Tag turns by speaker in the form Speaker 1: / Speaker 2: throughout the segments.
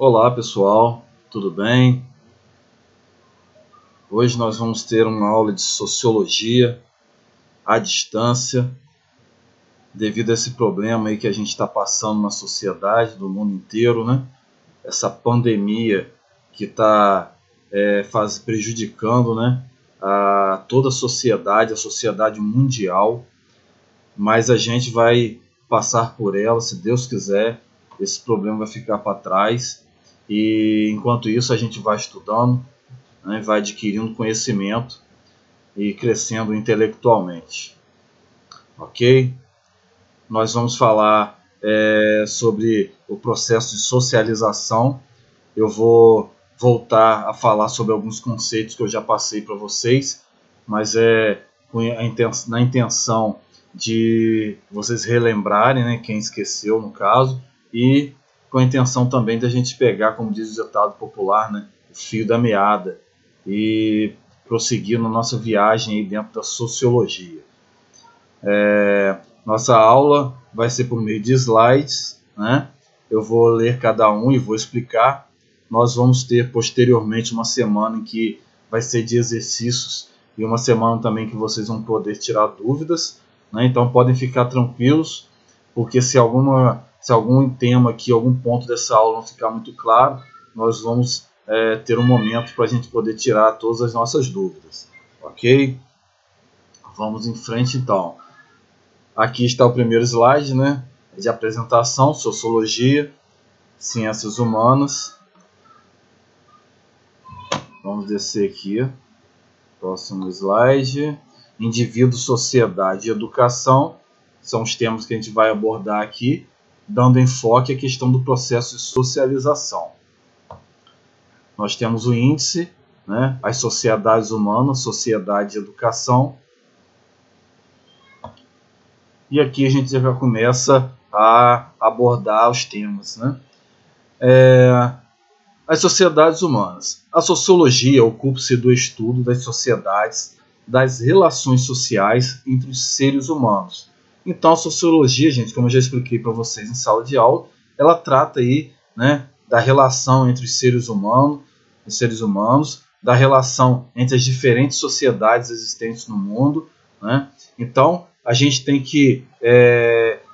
Speaker 1: Olá pessoal, tudo bem? Hoje nós vamos ter uma aula de Sociologia à distância, devido a esse problema aí que a gente está passando na sociedade, do mundo inteiro, né? Essa pandemia que está prejudicando, né, a toda a sociedade mundial, mas a gente vai passar por ela, se Deus quiser. Esse problema vai ficar para trás e enquanto isso a gente vai estudando, né, vai adquirindo conhecimento e crescendo intelectualmente, ok? Nós vamos falar sobre o processo de socialização. Eu vou voltar a falar sobre alguns conceitos que eu já passei para vocês, mas na intenção de vocês relembrarem, né, quem esqueceu no caso, e com a intenção também de a gente pegar, como diz o ditado popular, né, o fio da meada e prosseguir na nossa viagem aí dentro da sociologia. Nossa aula vai ser por meio de slides, né? Eu vou ler cada um e vou explicar. Nós vamos ter posteriormente uma semana em que vai ser de exercícios e uma semana também que vocês vão poder tirar dúvidas, né? Então podem ficar tranquilos, porque se algum tema aqui, algum ponto dessa aula não ficar muito claro, nós vamos ter um momento para a gente poder tirar todas as nossas dúvidas, ok? Vamos em frente então. Aqui está o primeiro slide, né, de apresentação: Sociologia, Ciências Humanas. Vamos descer aqui. Próximo slide. Indivíduo, Sociedade e Educação. São os temas que a gente vai abordar aqui, dando enfoque à questão do processo de socialização. Nós temos o índice, né, as sociedades humanas, sociedade e educação. E aqui a gente já começa a abordar os temas, né? As sociedades humanas. A sociologia ocupa-se do estudo das sociedades, das relações sociais entre os seres humanos. Então a sociologia, gente, como eu já expliquei para vocês em sala de aula, ela trata aí, né, da relação entre os seres humanos, da relação entre as diferentes sociedades existentes no mundo, né? Então a gente tem que,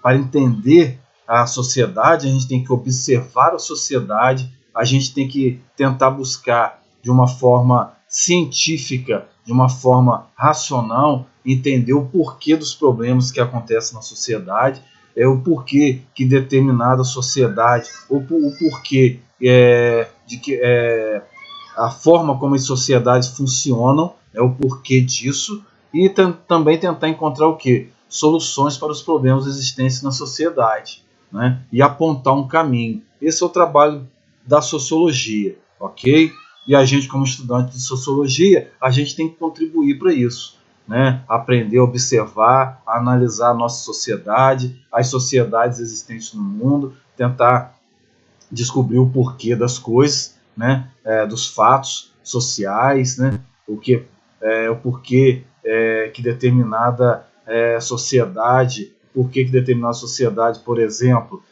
Speaker 1: para entender a sociedade, a gente tem que observar a sociedade, a gente tem que tentar buscar de uma forma científica, de uma forma racional, entender o porquê dos problemas que acontecem na sociedade, o porquê que determinada sociedade, o porquê a forma como as sociedades funcionam, o porquê disso, e também tentar encontrar o quê? Soluções para os problemas existentes na sociedade, né? E apontar um caminho. Esse é o trabalho da sociologia, ok? E a gente, como estudante de sociologia, a gente tem que contribuir para isso, né? Aprender a observar, a analisar a nossa sociedade, as sociedades existentes no mundo, tentar descobrir o porquê das coisas, né? Dos fatos sociais, né? O porquê que determinada sociedade, por exemplo,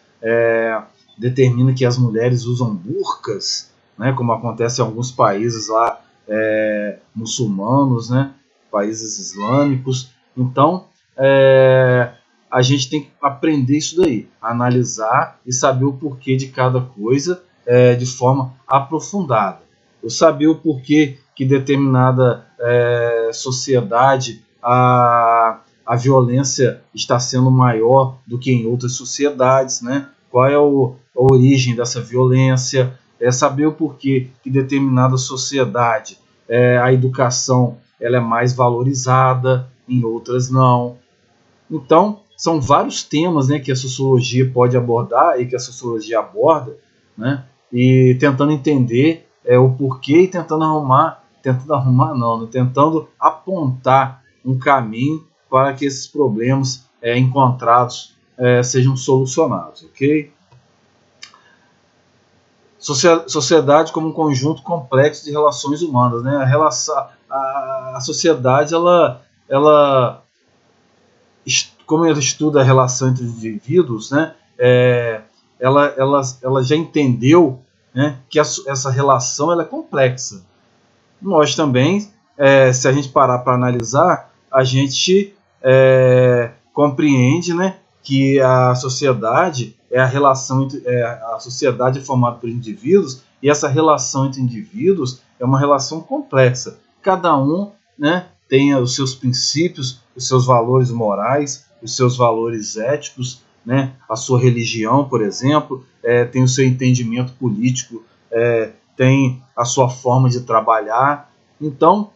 Speaker 1: determina que as mulheres usam burcas, né, como acontece em alguns países lá muçulmanos, né, países islâmicos. Então, a gente tem que aprender isso daí, analisar e saber o porquê de cada coisa de forma aprofundada. Eu saber o porquê que determinada sociedade a violência está sendo maior do que em outras sociedades, né? Qual é a origem dessa violência, saber o porquê que determinada sociedade a educação ela é mais valorizada, em outras não. Então, são vários temas, né, que a sociologia pode abordar e que a sociologia aborda, né, e tentando entender o porquê e tentando apontar um caminho para que esses problemas encontrados sejam solucionados, ok? Sociedade como um conjunto complexo de relações humanas, né? A sociedade, como ela estuda a relação entre os indivíduos, né? Ela já entendeu né, que essa relação ela é complexa. Nós também, se a gente parar para analisar, a gente compreende, né, que a sociedade é a relação entre, a sociedade é formada por indivíduos, e essa relação entre indivíduos é uma relação complexa. Cada um, né, tem os seus princípios, os seus valores morais, os seus valores éticos, né, a sua religião, por exemplo, tem o seu entendimento político, tem a sua forma de trabalhar. Então,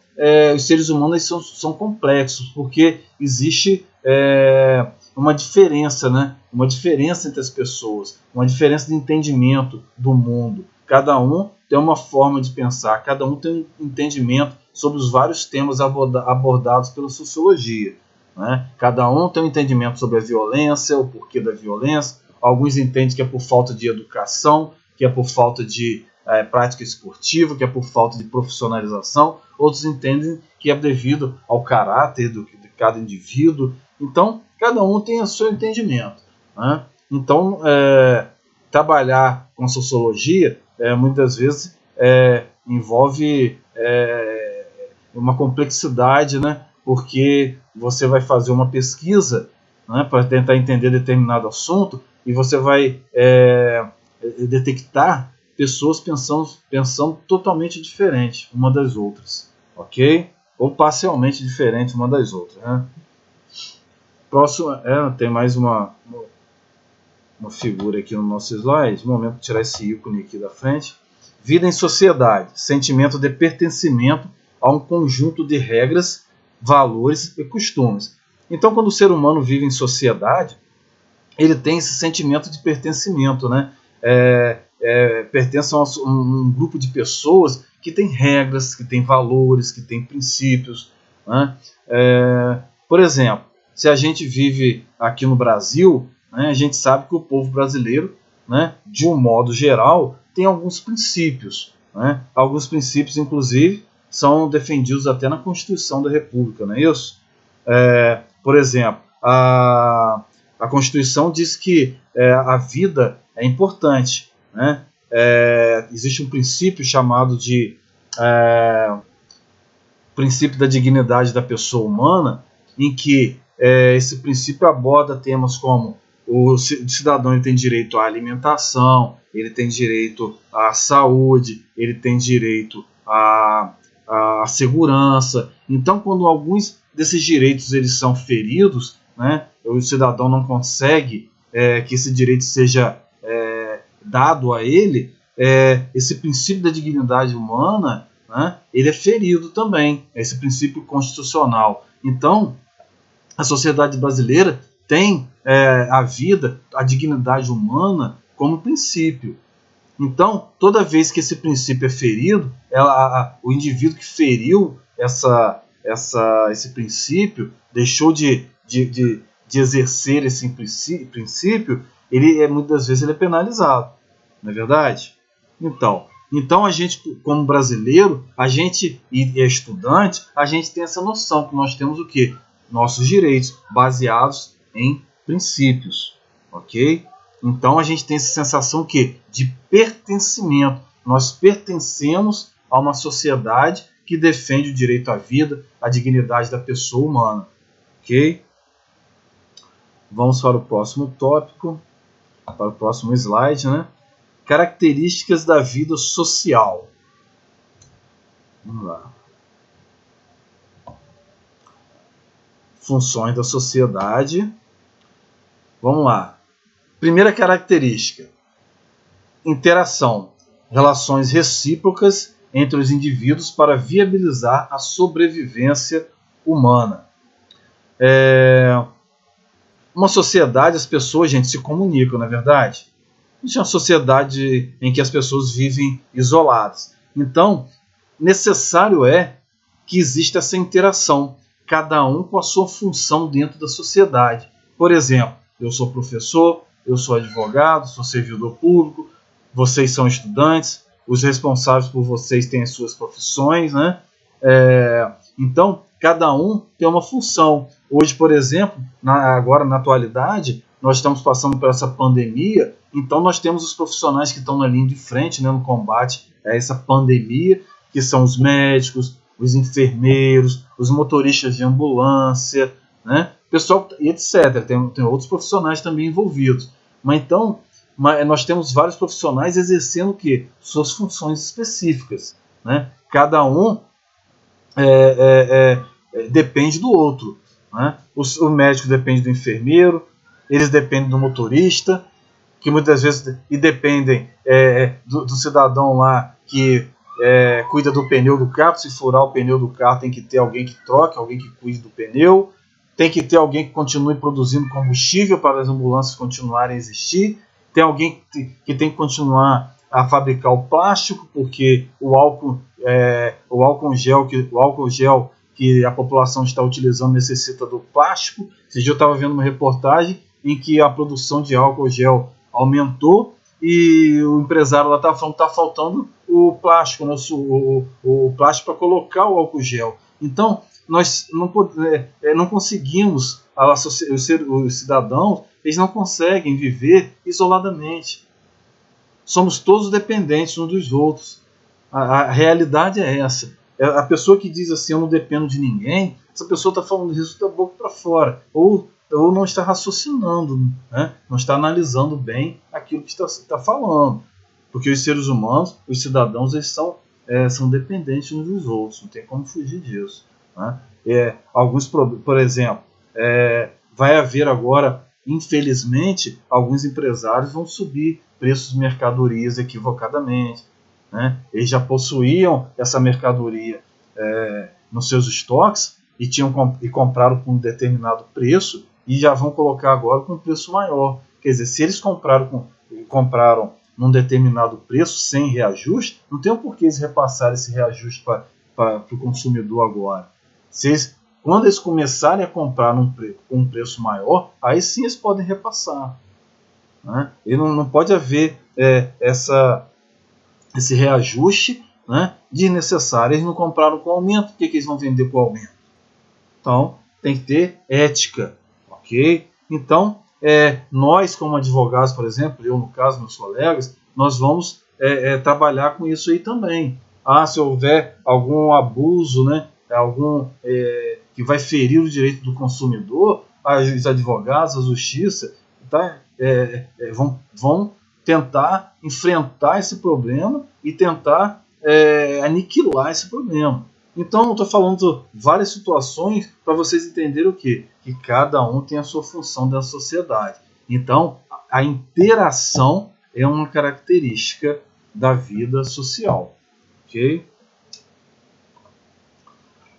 Speaker 1: os seres humanos são complexos, porque existe uma diferença, né? Uma diferença entre as pessoas, uma diferença de entendimento do mundo. Cada um tem uma forma de pensar, cada um tem um entendimento sobre os vários temas abordados pela sociologia, né? Cada um tem um entendimento sobre a violência, o porquê da violência. Alguns entendem que é por falta de educação, que é por falta de prática esportiva, que é por falta de profissionalização. Outros entendem que é devido ao caráter de cada indivíduo. Então, cada um tem o seu entendimento, né? Então, trabalhar com sociologia muitas vezes envolve uma complexidade, né? Porque você vai fazer uma pesquisa, né, para tentar entender determinado assunto, e você vai detectar pessoas pensando totalmente diferente uma das outras, ok? Ou parcialmente diferente uma das outras, né? Próximo, tem mais uma figura aqui no nosso slide. Momento de tirar esse ícone aqui da frente. Vida em sociedade, sentimento de pertencimento a um conjunto de regras, valores e costumes. Então, quando o ser humano vive em sociedade, ele tem esse sentimento de pertencimento, né? Pertence a um grupo de pessoas que tem regras, que tem valores, que tem princípios, né? Por exemplo, se a gente vive aqui no Brasil, né, a gente sabe que o povo brasileiro, né, de um modo geral, tem alguns princípios, né? Alguns princípios, inclusive, são defendidos até na Constituição da República, não é isso? Por exemplo, a Constituição diz que a vida é importante, né? Existe um princípio chamado de princípio da dignidade da pessoa humana, em que esse princípio aborda temas como o cidadão ele tem direito à alimentação, ele tem direito à saúde, ele tem direito à segurança. Então, quando alguns desses direitos eles são feridos, né, o cidadão não consegue que esse direito seja dado a ele, esse princípio da dignidade humana, né, ele é ferido também, esse princípio constitucional. Então, a sociedade brasileira tem a vida, a dignidade humana como princípio. Então, toda vez que esse princípio é ferido, o indivíduo que feriu esse princípio, deixou de exercer esse princípio, muitas vezes ele é penalizado, não é verdade? Então a gente, como brasileiro, e estudante, a gente tem essa noção que nós temos o quê? Nossos direitos baseados em princípios, ok? Então a gente tem essa sensação de pertencimento. Nós pertencemos a uma sociedade que defende o direito à vida, a dignidade da pessoa humana, ok? Vamos para o próximo tópico, para o próximo slide, né? Características da vida social. Vamos lá. Funções da sociedade. Vamos lá. Primeira característica: interação, relações recíprocas entre os indivíduos para viabilizar a sobrevivência humana. Uma sociedade, as pessoas, gente, se comunicam, não é verdade? Isso é uma sociedade em que as pessoas vivem isoladas. Então, necessário é que exista essa interação, cada um com a sua função dentro da sociedade. Por exemplo, eu sou professor, eu sou advogado, sou servidor público, vocês são estudantes, os responsáveis por vocês têm as suas profissões, né? Então, cada um tem uma função. Hoje, por exemplo, agora na atualidade, nós estamos passando por essa pandemia, então nós temos os profissionais que estão na linha de frente, né, no combate a essa pandemia, que são os médicos, os enfermeiros, os motoristas de ambulância, né, pessoal, etc. Tem outros profissionais também envolvidos. Mas então, nós temos vários profissionais exercendo o quê? Suas funções específicas, né? Cada um depende do outro, né? O médico depende do enfermeiro, eles dependem do motorista, que muitas vezes dependem do cidadão lá que cuida do pneu do carro. Se furar o pneu do carro, tem que ter alguém que troque, alguém que cuide do pneu, tem que ter alguém que continue produzindo combustível para as ambulâncias continuarem a existir, tem alguém que tem que continuar a fabricar o plástico, porque o álcool gel que a população está utilizando necessita do plástico. Esse dia eu estava vendo uma reportagem em que a produção de álcool gel aumentou e o empresário lá estava falando que está faltando o plástico, né, o plástico para colocar o álcool gel. Então, nós não conseguimos, os cidadãos, eles não conseguem viver isoladamente. Somos todos dependentes uns dos outros. A realidade é essa. A pessoa que diz assim, eu não dependo de ninguém, essa pessoa está falando isso da boca para fora. Ou não está raciocinando, né? Não está analisando bem aquilo que está falando. Porque os seres humanos, os cidadãos, eles são dependentes uns dos outros. Não tem como fugir disso, né? Por exemplo, vai haver agora, infelizmente, alguns empresários vão subir preços de mercadorias equivocadamente, né? Eles já possuíam essa mercadoria nos seus estoques e compraram por um determinado preço e já vão colocar agora com um preço maior. Quer dizer, se eles compraram num determinado preço sem reajuste, não tem por que eles repassarem esse reajuste para o consumidor agora. Quando eles começarem a comprar com um preço maior, aí sim eles podem repassar, né? E não pode haver esse reajuste, né, desnecessário. Eles não compraram com aumento, por que eles vão vender com aumento? Então, tem que ter ética, ok? Então, nós como advogados, por exemplo, eu no caso, meus colegas, nós vamos trabalhar com isso aí também. Se houver algum abuso, né, que vai ferir o direito do consumidor, os advogados, a justiça, tá, vão tentar enfrentar esse problema e tentar aniquilar esse problema. Então, eu estou falando várias situações para vocês entenderem o quê? Que cada um tem a sua função da sociedade. Então, a interação é uma característica da vida social. Ok?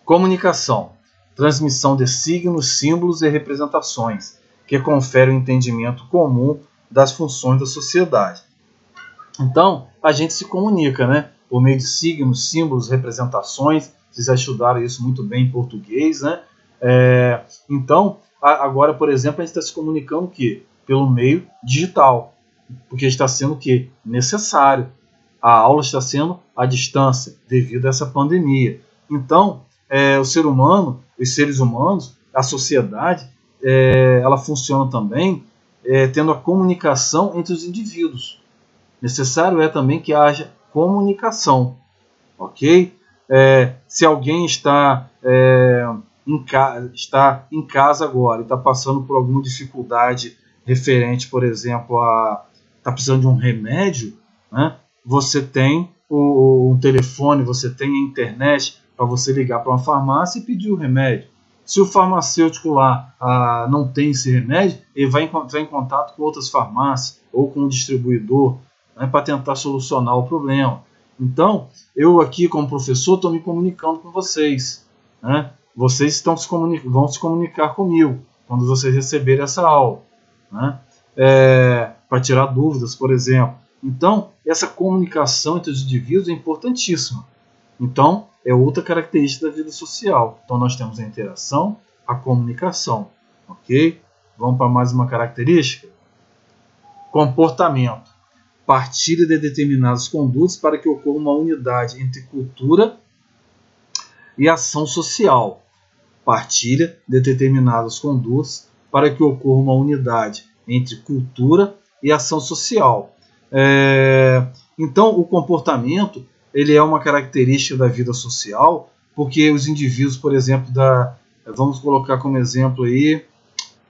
Speaker 1: Comunicação. Transmissão de signos, símbolos e representações, que confere o entendimento comum das funções da sociedade. Então, a gente se comunica, né, por meio de signos, símbolos, representações. Vocês já estudaram isso muito bem em português, né? Então, agora, por exemplo, a gente está se comunicando o quê? Pelo meio digital, porque está sendo o quê? Necessário. A aula está sendo à distância, devido a essa pandemia. Então, o ser humano, os seres humanos, a sociedade, ela funciona também tendo a comunicação entre os indivíduos. Necessário é também que haja comunicação, ok? Se alguém está em casa agora e está passando por alguma dificuldade referente, por exemplo, está precisando de um remédio, né? Você tem um telefone, você tem a internet para você ligar para uma farmácia e pedir o remédio. Se o farmacêutico lá não tem esse remédio, ele vai entrar em contato com outras farmácias ou com um distribuidor, né, para tentar solucionar o problema. Então, eu aqui como professor estou me comunicando com vocês, né? Vocês vão se comunicar comigo quando vocês receberem essa aula, né? Para tirar dúvidas, por exemplo. Então, essa comunicação entre os indivíduos é importantíssima. Então, é outra característica da vida social. Então, nós temos a interação, a comunicação, ok? Vamos para mais uma característica? Comportamento. Partilha de determinadas condutas para que ocorra uma unidade entre cultura e ação social. Partilha de determinadas condutas para que ocorra uma unidade entre cultura e ação social. Então, o comportamento ele é uma característica da vida social, porque os indivíduos, por exemplo, vamos colocar como exemplo aí,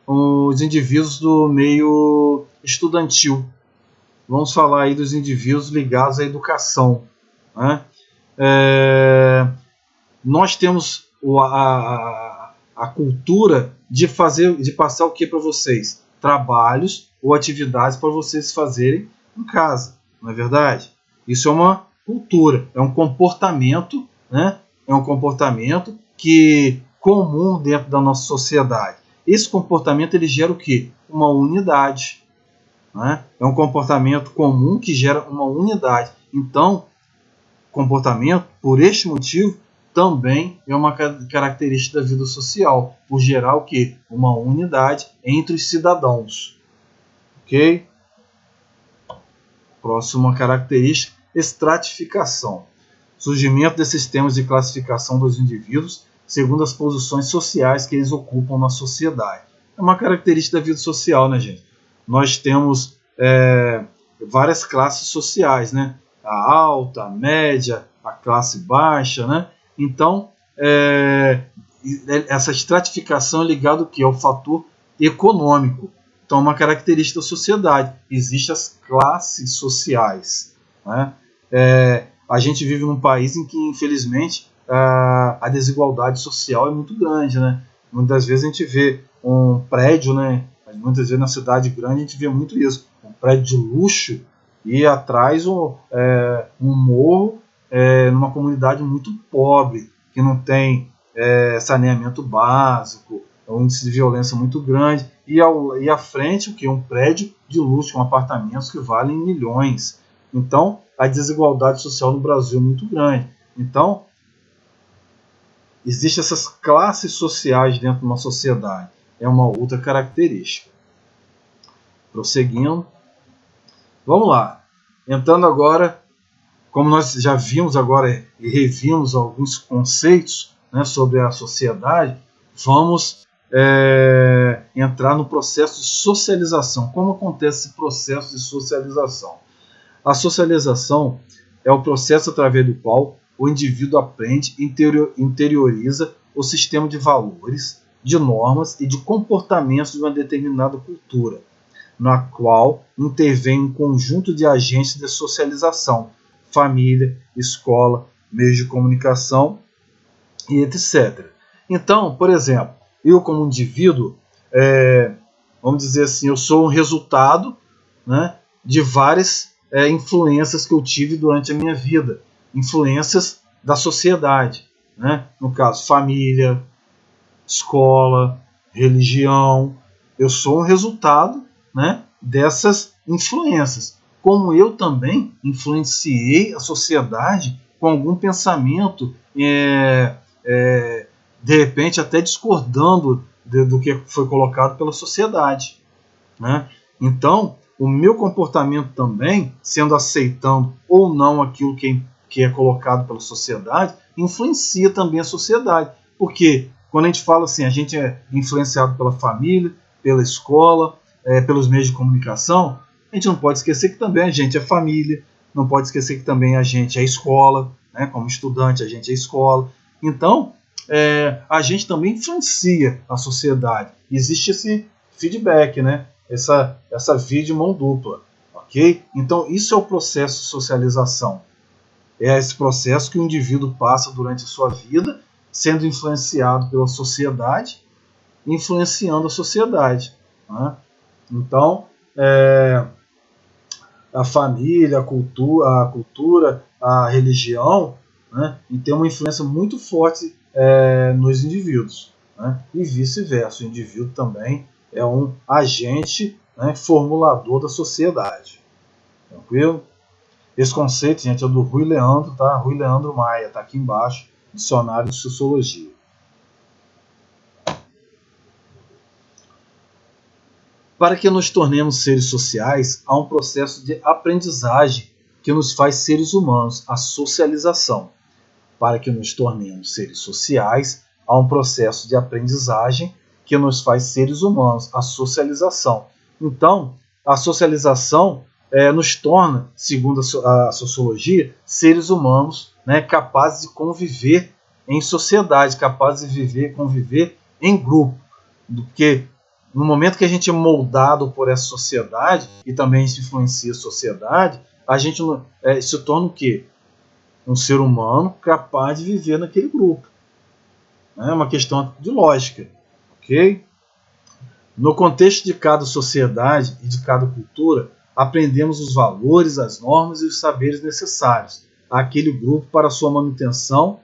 Speaker 1: os indivíduos do meio estudantil. Vamos falar aí dos indivíduos ligados à educação, né? Nós temos a cultura de passar o que para vocês? Trabalhos ou atividades para vocês fazerem em casa, não é verdade? Isso é uma cultura, é um comportamento, né? É um comportamento comum dentro da nossa sociedade. Esse comportamento ele gera o quê? Uma unidade, né? É um comportamento comum que gera uma unidade. Então, comportamento, por este motivo, também é uma característica da vida social, por gerar o quê? Uma unidade entre os cidadãos. Ok? Próxima característica, estratificação. Surgimento de sistemas de classificação dos indivíduos segundo as posições sociais que eles ocupam na sociedade. É uma característica da vida social, né, gente? Nós temos várias classes sociais, né? A alta, a média, a classe baixa, né? Então, essa estratificação é ligada ao fator econômico. Então, é uma característica da sociedade. Existem as classes sociais, né? A gente vive num país em que, infelizmente, a desigualdade social é muito grande, né? Muitas vezes a gente vê um prédio, né? Muitas vezes na cidade grande a gente vê muito isso. Um prédio de luxo e atrás um morro numa comunidade muito pobre, que não tem saneamento básico, um índice de violência muito grande. E à frente, um prédio de luxo, com apartamentos que valem milhões. Então, a desigualdade social no Brasil é muito grande. Então, existem essas classes sociais dentro de uma sociedade. É uma outra característica. Prosseguindo. Vamos lá. Entrando agora, como nós já vimos agora e revimos alguns conceitos, né, sobre a sociedade, vamos entrar no processo de socialização. Como acontece esse processo de socialização? A socialização é o processo através do qual o indivíduo aprende e interioriza o sistema de valores, de normas e de comportamentos de uma determinada cultura, na qual intervém um conjunto de agentes de socialização, família, escola, meios de comunicação e etc. Então, por exemplo, eu como indivíduo, vamos dizer assim, eu sou um resultado, né, de várias influências que eu tive durante a minha vida, influências da sociedade, né? No caso, família, escola, religião. Eu sou um resultado, né, dessas influências. Como eu também influenciei a sociedade com algum pensamento, de repente até discordando do que foi colocado pela sociedade, né? Então, o meu comportamento também, sendo aceitando ou não aquilo que é colocado pela sociedade, influencia também a sociedade. Porque quando a gente fala assim, a gente é influenciado pela família, pela escola, pelos meios de comunicação, a gente não pode esquecer que também a gente é família, não pode esquecer que também a gente é escola, né? Como estudante a gente é escola. Então, a gente também influencia a sociedade. Existe esse feedback, né? Essa via de mão dupla, ok? Então, isso é o processo de socialização. É esse processo que o indivíduo passa durante a sua vida, sendo influenciado pela sociedade, influenciando a sociedade, né? Então, a família, a cultura, a religião, né, e tem uma influência muito forte nos indivíduos, né? E vice-versa, o indivíduo também é um agente, né, formulador da sociedade. Tranquilo? Esse conceito, gente, é do Rui Leandro, tá? Rui Leandro Maia, tá aqui embaixo, dicionário de sociologia. Para que nos tornemos seres sociais, há um processo de aprendizagem que nos faz seres humanos, a socialização. Para que nos tornemos seres sociais, há um processo de aprendizagem que nos faz seres humanos, a socialização. Então, a socialização nos torna, segundo a sociologia, seres humanos, né, capazes de conviver em sociedade, capazes de conviver em grupo. Porque no momento que a gente é moldado por essa sociedade, e também se influencia a sociedade, a gente se torna o quê? Um ser humano capaz de viver naquele grupo. É uma questão de lógica. Ok? No contexto de cada sociedade e de cada cultura, aprendemos os valores, as normas e os saberes necessários àquele grupo para sua manutenção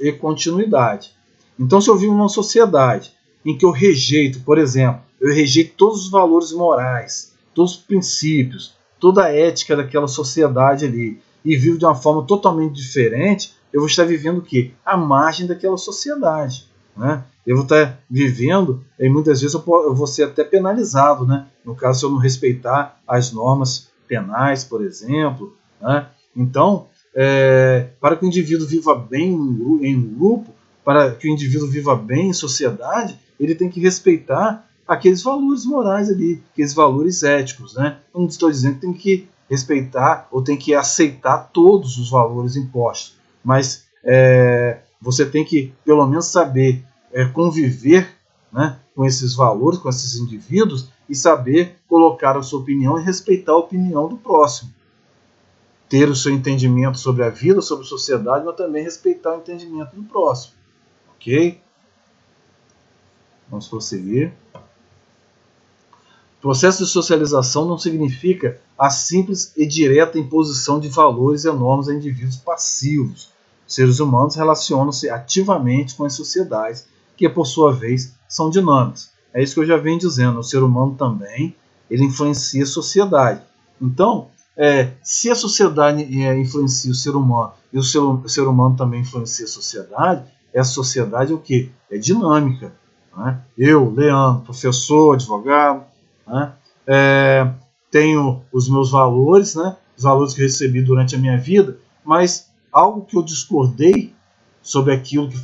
Speaker 1: e continuidade. Então, se eu vivo numa sociedade em que eu rejeito, por exemplo, eu rejeito todos os valores morais, todos os princípios, toda a ética daquela sociedade ali, e vivo de uma forma totalmente diferente, eu vou estar vivendo o quê? À margem daquela sociedade, né? Eu vou estar vivendo, e muitas vezes eu vou ser até penalizado, né? No caso, se eu não respeitar as normas penais, por exemplo, né? Então, para que o indivíduo viva bem em um grupo, para que o indivíduo viva bem em sociedade, ele tem que respeitar aqueles valores morais ali, aqueles valores éticos, né? Eu não estou dizendo que tem que respeitar ou tem que aceitar todos os valores impostos, mas você tem que, pelo menos, saber conviver, né, com esses valores, com esses indivíduos, e saber colocar a sua opinião e respeitar a opinião do próximo. Ter o seu entendimento sobre a vida, sobre a sociedade, mas também respeitar o entendimento do próximo. Ok? Vamos prosseguir. O processo de socialização não significa a simples e direta imposição de valores e normas a indivíduos passivos. Os seres humanos relacionam-se ativamente com as sociedades, que por sua vez são dinâmicas. É isso que eu já venho dizendo. O ser humano também ele influencia a sociedade. Então, se a sociedade influencia o ser humano e o ser humano também influencia a sociedade, essa sociedade é o quê? É dinâmica. Né? Eu, Leandro, professor, advogado, né? Tenho os meus valores, né? Os valores que eu recebi durante a minha vida, mas algo que eu discordei sobre aquilo que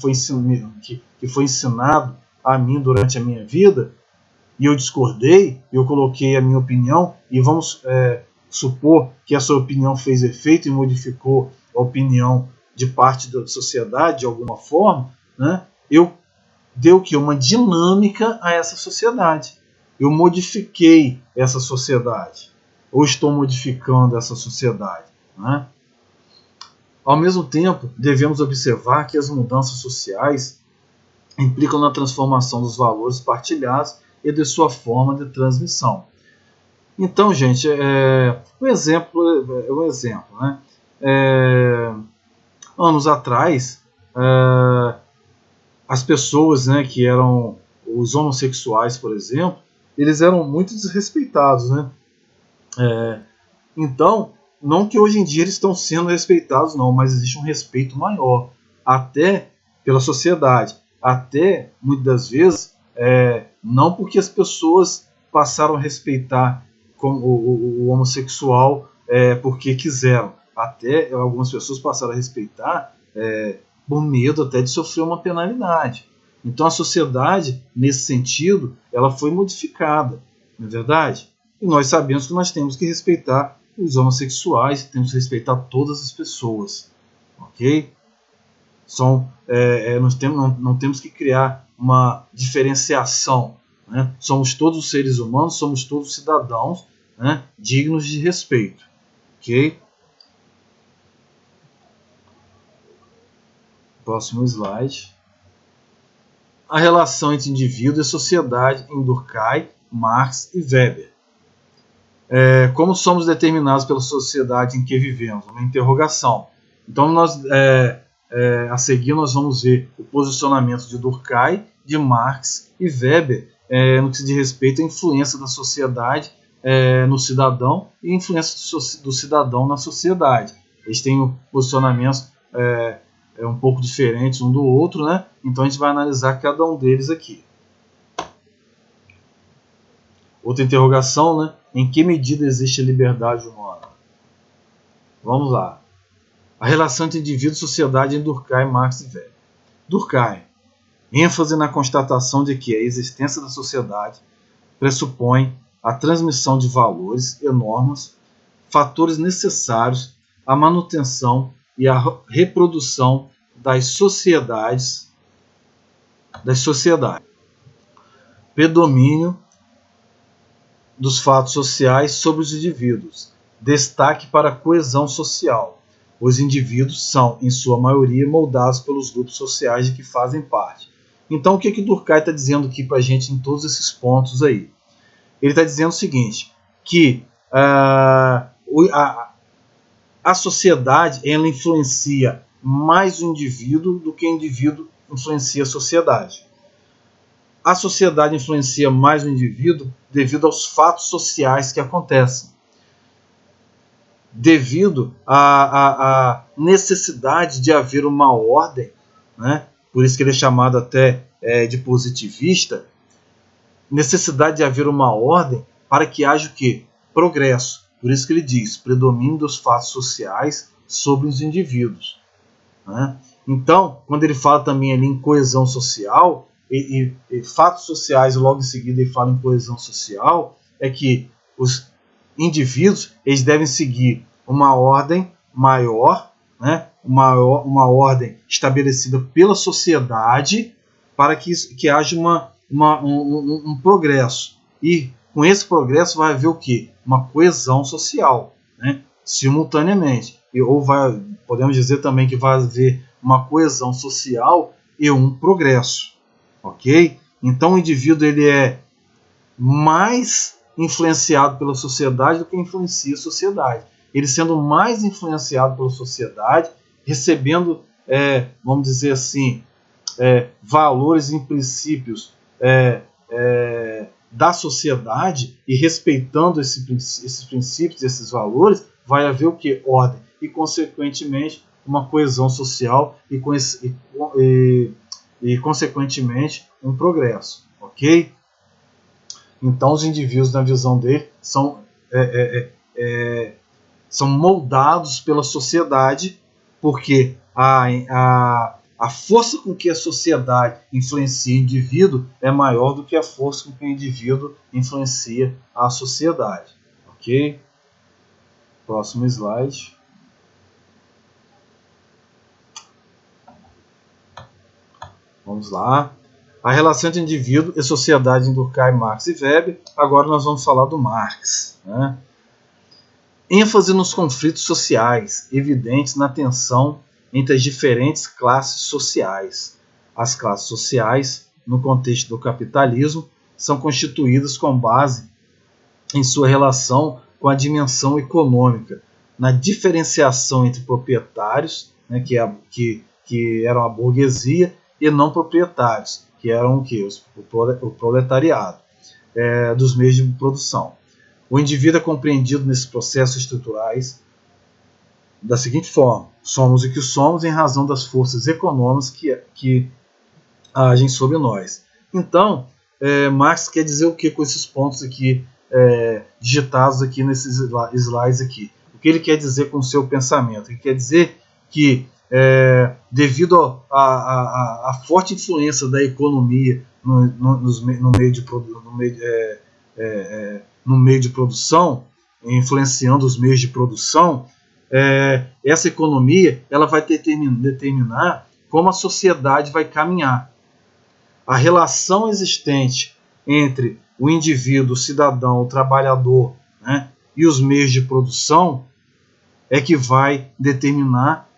Speaker 1: foi ensinado a mim durante a minha vida, e eu discordei, eu coloquei a minha opinião, e vamos supor que essa opinião fez efeito e modificou a opinião de parte da sociedade de alguma forma, né? Eu dei o quê? Uma dinâmica a essa sociedade. Eu modifiquei essa sociedade, ou estou modificando essa sociedade, né? Ao mesmo tempo, devemos observar que as mudanças sociais implicam na transformação dos valores partilhados e de sua forma de transmissão. Então, gente, um exemplo, né? Anos atrás, as pessoas, né, que eram os homossexuais, por exemplo, eles eram muito desrespeitados, né? Então, não que hoje em dia eles estão sendo respeitados, não, mas existe um respeito maior, até pela sociedade, até muitas das vezes, não porque as pessoas passaram a respeitar o homossexual porque quiseram, até algumas pessoas passaram a respeitar por medo até de sofrer uma penalidade. Então a sociedade, nesse sentido, ela foi modificada, não é verdade? E nós sabemos que nós temos que respeitar os homossexuais, temos que respeitar todas as pessoas, ok? Não temos que criar uma diferenciação, né? Somos todos seres humanos, somos todos cidadãos, né, dignos de respeito, ok? Próximo slide. A relação entre indivíduo e sociedade em Durkheim, Marx e Weber. Como somos determinados pela sociedade em que vivemos? Uma interrogação. Então, a seguir, nós vamos ver o posicionamento de Durkheim, de Marx e Weber no que se diz respeito à influência da sociedade no cidadão e a influência do cidadão na sociedade. Eles têm posicionamentos um pouco diferentes um do outro, né? Então a gente vai analisar cada um deles aqui. Outra interrogação, né? Em que medida existe a liberdade humana? Vamos lá. A relação entre indivíduo e sociedade em Durkheim, Marx e Weber. Durkheim. ênfase na constatação de que a existência da sociedade pressupõe a transmissão de valores e normas, fatores necessários à manutenção e à reprodução das sociedades. Predomínio dos fatos sociais sobre os indivíduos. Destaque para a coesão social. Os indivíduos são, em sua maioria, moldados pelos grupos sociais de que fazem parte. Então, o que Durkheim está dizendo aqui para a gente em todos esses pontos aí? Ele está dizendo o seguinte, que a sociedade ela influencia mais o indivíduo do que o indivíduo influencia a sociedade. A sociedade influencia mais o indivíduo devido aos fatos sociais que acontecem, devido à necessidade de haver uma ordem, né? Por isso que ele é chamado até de positivista, necessidade de haver uma ordem para que haja o quê? Progresso. Por isso que ele diz, predomínio dos fatos sociais sobre os indivíduos, né? Então, quando ele fala também ali em coesão social, e fatos sociais, logo em seguida ele fala em coesão social, é que os indivíduos eles devem seguir uma ordem maior, né? uma ordem estabelecida pela sociedade para que haja um progresso. E com esse progresso vai haver o quê? Uma coesão social, né? Simultaneamente. Podemos dizer também que vai haver uma coesão social e um progresso. Ok? Então o indivíduo ele é mais influenciado pela sociedade do que influencia a sociedade. Ele sendo mais influenciado pela sociedade, recebendo, vamos dizer assim, valores e princípios da sociedade e respeitando esses princípios, esses valores, vai haver o que? Ordem. E, consequentemente, uma coesão social e consequentemente, um progresso. Ok? Então, os indivíduos, na visão dele, são moldados pela sociedade, porque a força com que a sociedade influencia o indivíduo é maior do que a força com que o indivíduo influencia a sociedade. Ok? Próximo slide. Vamos lá. A relação entre indivíduo e sociedade em Durkheim, Marx e Weber. Agora nós vamos falar do Marx, né? ênfase nos conflitos sociais, evidentes na tensão entre as diferentes classes sociais. As classes sociais, no contexto do capitalismo, são constituídas com base em sua relação com a dimensão econômica, na diferenciação entre proprietários, né, que eram a burguesia, e não proprietários, que eram o proletariado, dos meios de produção. O indivíduo é compreendido nesses processos estruturais da seguinte forma: somos o que somos em razão das forças econômicas que agem sobre nós. Então, Marx quer dizer o que com esses pontos aqui digitados aqui nesses slides aqui? O que ele quer dizer com o seu pensamento? Ele quer dizer que devido à forte influência da economia no meio de produção, influenciando os meios de produção, essa economia ela vai determinar como a sociedade vai caminhar. A relação existente entre o indivíduo, o cidadão, o trabalhador, né, e os meios de produção é que vai determinar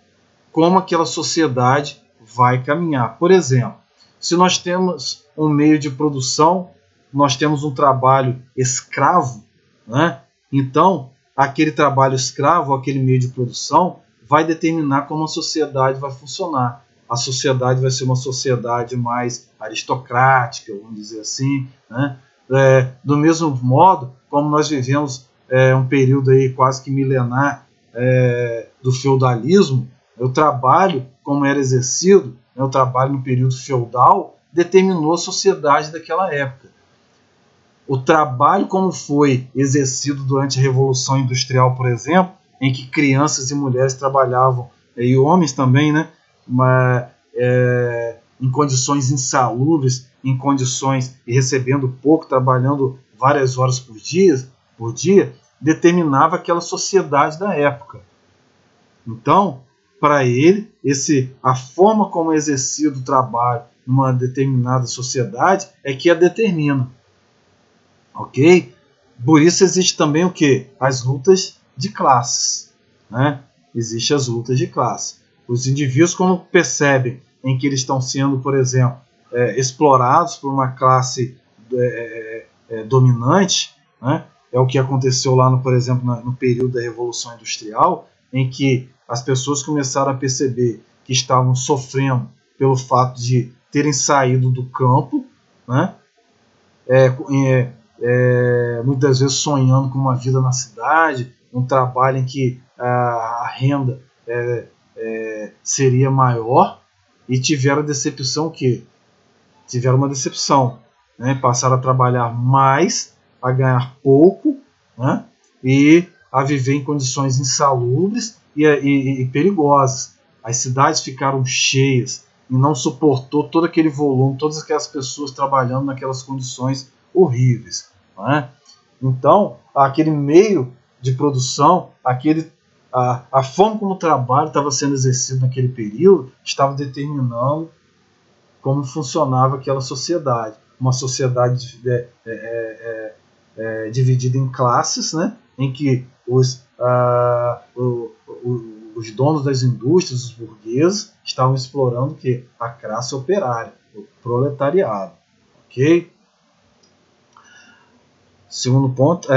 Speaker 1: como aquela sociedade vai caminhar. Por exemplo, se nós temos um meio de produção, nós temos um trabalho escravo, né? Então, aquele trabalho escravo, aquele meio de produção, vai determinar como a sociedade vai funcionar. A sociedade vai ser uma sociedade mais aristocrática, vamos dizer assim, né? Do mesmo modo, como nós vivemos um período aí quase que milenar do feudalismo, o trabalho, como era exercido, o trabalho no período feudal, determinou a sociedade daquela época. O trabalho, como foi exercido durante a Revolução Industrial, por exemplo, em que crianças e mulheres trabalhavam, e homens também, né, em condições insalubres, em condições e recebendo pouco, trabalhando várias horas por dia, determinava aquela sociedade da época. Então, para ele, a forma como é exercido o trabalho numa determinada sociedade é que a determina. Ok? Por isso existe também o quê? As lutas de classes. Né? Existem as lutas de classe. Os indivíduos, quando percebem em que eles estão sendo, por exemplo, explorados por uma classe dominante, né? É o que aconteceu lá, por exemplo, no período da Revolução Industrial, em que as pessoas começaram a perceber que estavam sofrendo pelo fato de terem saído do campo, né? Muitas vezes sonhando com uma vida na cidade, um trabalho em que a renda seria maior, e tiveram a decepção que tiveram uma decepção, né? Passaram a trabalhar mais, a ganhar pouco, né? E a viver em condições insalubres e perigosas. As cidades ficaram cheias e não suportou todo aquele volume, todas aquelas pessoas trabalhando naquelas condições horríveis. Né? Então, aquele meio de produção, a forma como o trabalho estava sendo exercido naquele período, estava determinando como funcionava aquela sociedade. Uma sociedade dividida em classes, né? Em que os donos das indústrias, os burgueses, estavam explorando o quê? A classe operária, o proletariado. Ok? Segundo ponto,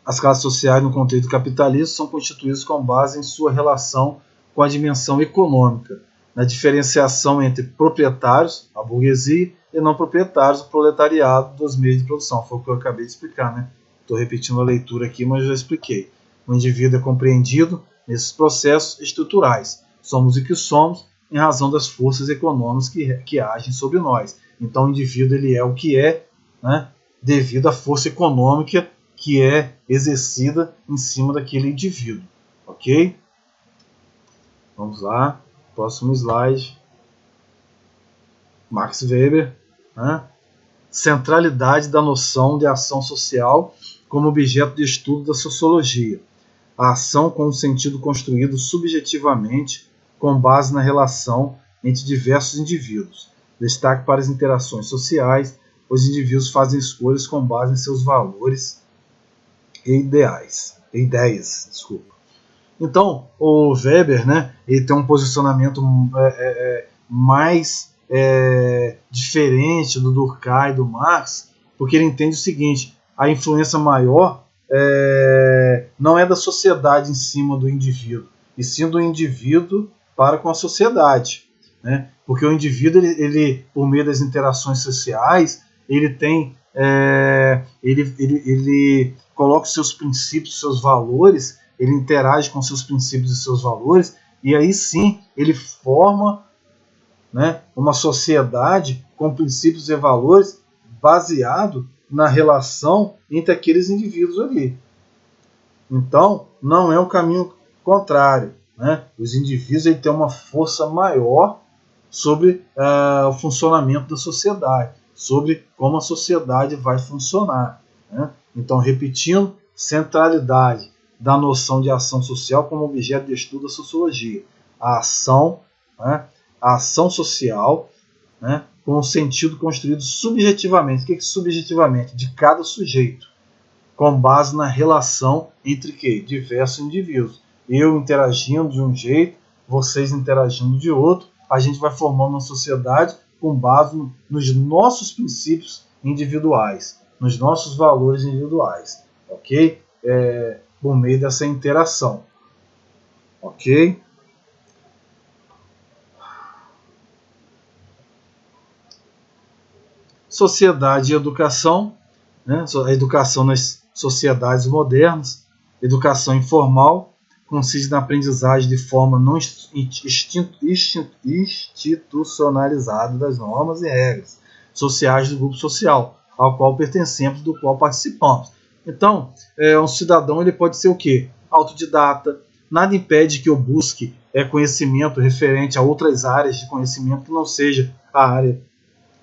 Speaker 1: as classes sociais no contexto capitalista são constituídas com base em sua relação com a dimensão econômica, na diferenciação entre proprietários, a burguesia, e não proprietários, o proletariado dos meios de produção. Foi o que eu acabei de explicar, né? Estou repetindo a leitura aqui, mas já expliquei. O indivíduo é compreendido nesses processos estruturais. Somos o que somos em razão das forças econômicas que agem sobre nós. Então o indivíduo ele é o que é, né? Devido à força econômica que é exercida em cima daquele indivíduo. Ok? Vamos lá. Próximo slide. Max Weber. Né? Centralidade da noção de ação social como objeto de estudo da sociologia. A ação com um sentido construído subjetivamente com base na relação entre diversos indivíduos. Destaque para as interações sociais. Os indivíduos fazem escolhas com base em seus valores e ideias. Então, o Weber, né, ele tem um posicionamento mais diferente do Durkheim e do Marx, porque ele entende o seguinte: a influência maior não é da sociedade em cima do indivíduo, e sim do indivíduo para com a sociedade. Né? Porque o indivíduo, ele, por meio das interações sociais, ele tem ele coloca os seus princípios, seus valores, ele interage com seus princípios e seus valores, e aí sim ele forma, né, uma sociedade com princípios e valores baseado na relação entre aqueles indivíduos ali. Então, não é um caminho contrário. Né? Os indivíduos têm uma força maior sobre o funcionamento da sociedade, sobre como a sociedade vai funcionar. Né? Então, repetindo, centralidade da noção de ação social como objeto de estudo da sociologia. A ação, né? A ação social, né? Com um sentido construído subjetivamente. O que é subjetivamente? De cada sujeito, com base na relação entre diversos indivíduos. Eu interagindo de um jeito, vocês interagindo de outro, a gente vai formando uma sociedade com base nos nossos princípios individuais, nos nossos valores individuais, ok? Por meio dessa interação, ok? Sociedade e educação, né? A educação nas sociedades modernas, educação informal, consiste na aprendizagem de forma não institucionalizada das normas e regras sociais do grupo social ao qual pertencemos, do qual participamos. Então, um cidadão ele pode ser o quê? Autodidata. Nada impede que eu busque conhecimento referente a outras áreas de conhecimento que não seja a área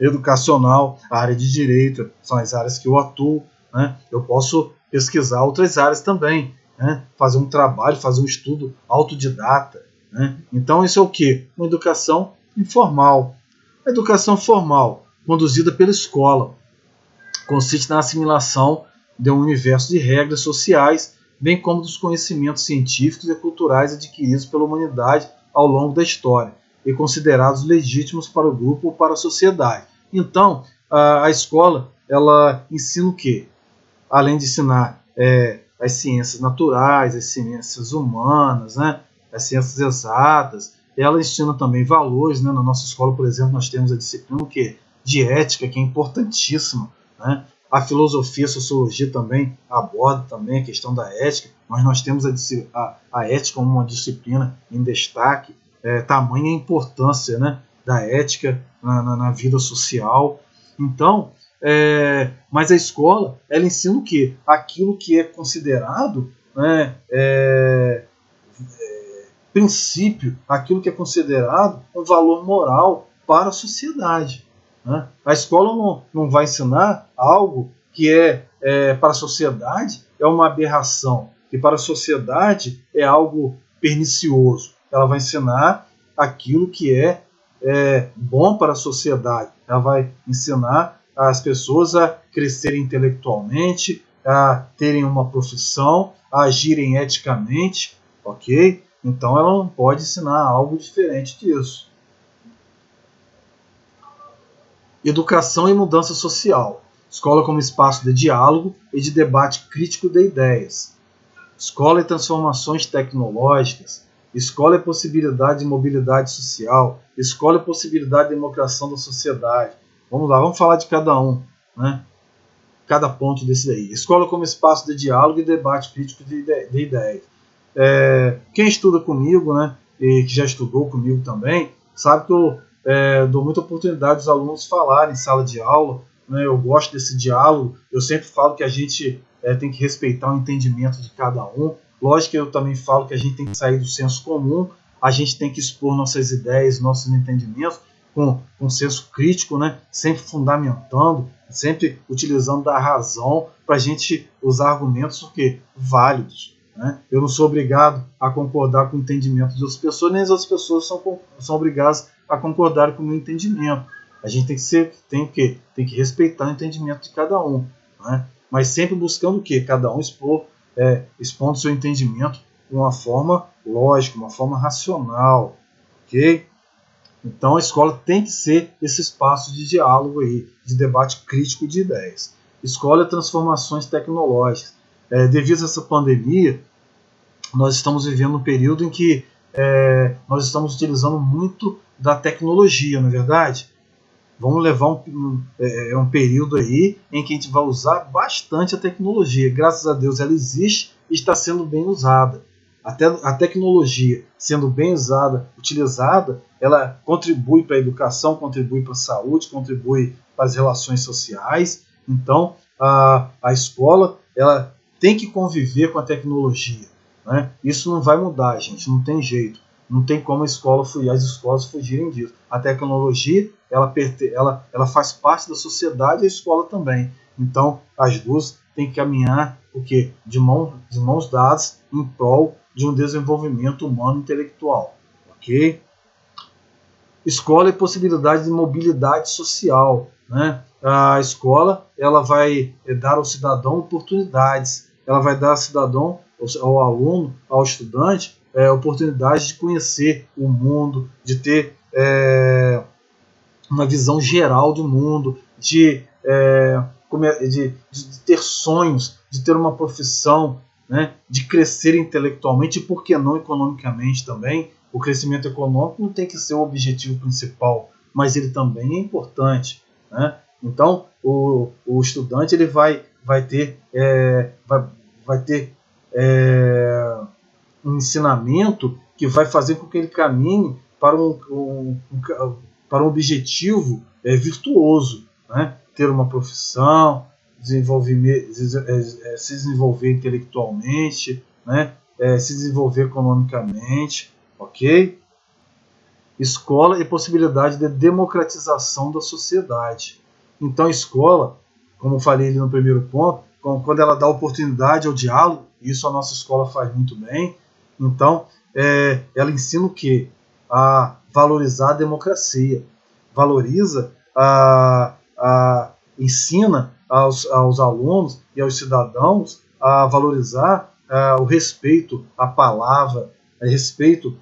Speaker 1: educacional, a área de direito, são as áreas que eu atuo, né? Eu posso pesquisar outras áreas também, né? Fazer um trabalho, fazer um estudo autodidata, né? Então isso é o quê? Uma educação informal. A educação formal, conduzida pela escola, consiste na assimilação de um universo de regras sociais, bem como dos conhecimentos científicos e culturais adquiridos pela humanidade ao longo da história e considerados legítimos para o grupo ou para a sociedade. Então, a escola, ela ensina o quê? Além de ensinar as ciências naturais, as ciências humanas, né, as ciências exatas, ela ensina também valores, né? Na nossa escola, por exemplo, nós temos a disciplina de ética, que é importantíssima, né? A filosofia, a sociologia também aborda também a questão da ética, mas nós temos a ética como uma disciplina em destaque, tamanha a importância, né, da ética na vida social. Então, mas a escola, ela ensina o quê? Aquilo que é considerado, né, princípio, aquilo que é considerado um valor moral para a sociedade, né? A escola não vai ensinar algo que para a sociedade é uma aberração, que para a sociedade é algo pernicioso. Ela vai ensinar aquilo que é bom para a sociedade. Ela vai ensinar as pessoas a crescerem intelectualmente, a terem uma profissão, a agirem eticamente, ok? Então ela não pode ensinar algo diferente disso. Educação e mudança social. Escola como espaço de diálogo e de debate crítico de ideias. Escola e transformações tecnológicas. Escola e possibilidade de mobilidade social. Escola e possibilidade de democracia da sociedade. Vamos lá, vamos falar de cada um, né? Cada ponto desse daí. Escola como espaço de diálogo e debate crítico de ideias. Quem estuda comigo, né, e que já estudou comigo também, sabe que eu dou muita oportunidade aos alunos falarem em sala de aula, né? Eu gosto desse diálogo. Eu sempre falo que a gente tem que respeitar o entendimento de cada um. Lógico que eu também falo que a gente tem que sair do senso comum, a gente tem que expor nossas ideias, nossos entendimentos com senso crítico, né? Sempre fundamentando, sempre utilizando da razão para a gente usar argumentos válidos. Né? Eu não sou obrigado a concordar com o entendimento de outras pessoas, nem as outras pessoas são obrigadas a concordar com o meu entendimento. A gente tem que respeitar o entendimento de cada um, né? Mas sempre buscando o quê? Cada um expondo seu entendimento de uma forma lógica, uma forma racional, ok? Então a escola tem que ser esse espaço de diálogo aí, de debate crítico de ideias. Escola e transformações tecnológicas. Devido a essa pandemia, nós estamos vivendo um período em que nós estamos utilizando muito da tecnologia, não é verdade? Vamos levar um período aí em que a gente vai usar bastante a tecnologia. Graças a Deus ela existe e está sendo bem usada. Até a tecnologia sendo bem usada, utilizada, ela contribui para a educação, contribui para a saúde, contribui para as relações sociais. Então, a escola ela tem que conviver com a tecnologia, né? Isso não vai mudar, gente, não tem jeito. Não tem como as escolas fugirem disso. A tecnologia ela faz parte da sociedade e a escola também. Então, as duas têm que caminhar de mãos dadas em prol de um desenvolvimento humano intelectual. Ok? Escola e possibilidade de mobilidade social, né? A escola ela vai dar ao cidadão oportunidades, ela vai dar ao cidadão, ao aluno, ao estudante, oportunidade de conhecer o mundo, de ter uma visão geral do mundo, de ter sonhos, de ter uma profissão, né, de crescer intelectualmente e, por que não, economicamente também. O crescimento econômico não tem que ser o objetivo principal, mas ele também é importante, né? Então, o estudante ele vai ter um ensinamento que vai fazer com que ele caminhe para um objetivo virtuoso, né? Ter uma profissão, se desenvolver intelectualmente, né? Se desenvolver economicamente, ok? Escola e possibilidade de democratização da sociedade. Então, a escola, como eu falei ali no primeiro ponto, quando ela dá oportunidade ao diálogo, isso a nossa escola faz muito bem. Então, ela ensina o quê? A valorizar a democracia. Valoriza, ensina aos alunos e aos cidadãos a valorizar o respeito à palavra, respeito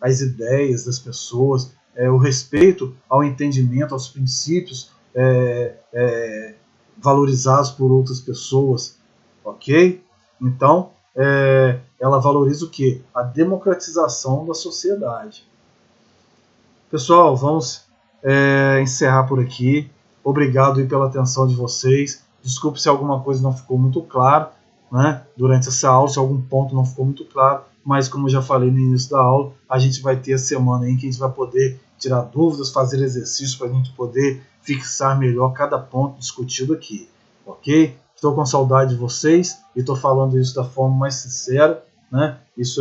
Speaker 1: às ideias das pessoas, o respeito ao entendimento, aos princípios valorizados por outras pessoas, ok? Então, ela valoriza o quê? A democratização da sociedade. Pessoal, vamos encerrar por aqui. Obrigado aí pela atenção de vocês. Desculpe se alguma coisa não ficou muito clara, né, durante essa aula, se algum ponto não ficou muito claro, mas como eu já falei no início da aula, a gente vai ter a semana aí que a gente vai poder tirar dúvidas, fazer exercícios para a gente poder fixar melhor cada ponto discutido aqui, ok? Estou com saudade de vocês e estou falando isso da forma mais sincera, né? Isso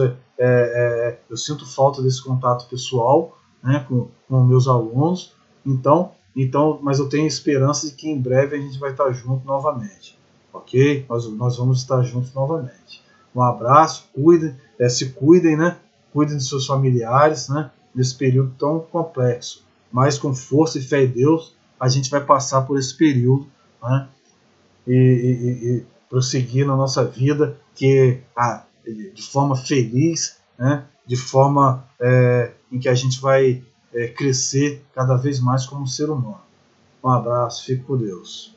Speaker 1: eu sinto falta desse contato pessoal, né, com meus alunos, então, mas eu tenho esperança de que em breve a gente vai estar junto novamente. Ok? Nós vamos estar juntos novamente. Um abraço, se cuidem, né? Cuidem de seus familiares, né? Nesse período tão complexo. Mas com força e fé em Deus, a gente vai passar por esse período, né? E prosseguir na nossa vida de forma feliz, né? De forma em que a gente vai crescer cada vez mais como ser humano. Um abraço, fique com Deus.